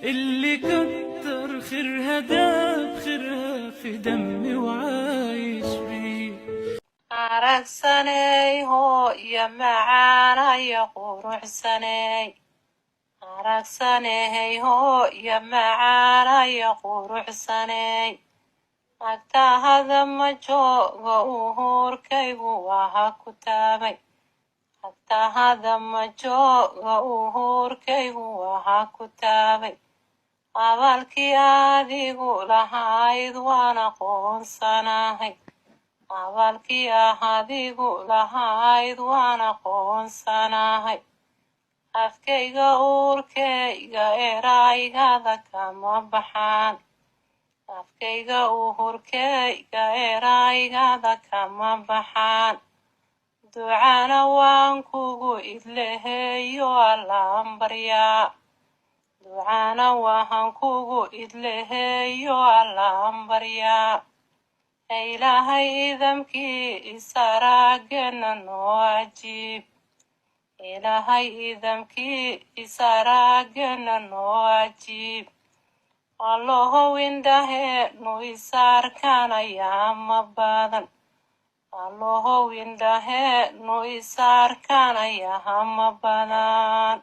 اللي كتر خيرها داب خيرها في دمي وعايش بيه. عرقسني هو يا معانا يا قروحسني عرقسني هو يا معانا يا قروحسني agtaada ma joogo uhuurkaygu waha ku taabay agtaada ma joogo uhuurkaygu waha ku taabay abaalkii adigu lahayd waan aqoonsanahay abaalkii adigu lahayd waan aqoonsanahay afkayga uurkayga eraygada kama baxaan afkayga uhurkayga eraygada kama baxaan ducana waan kugu idleheeyo allaan baryaa ducana waan kugu idleheeyo allaan baryaa ilaahay idamkii isaraagena noo ajiib ilaahay idamkii isaraagena noo ajiib Allahow indhaheenu isaarkanaya ma badan Allahow indhaheenu isaarkanaya ma badan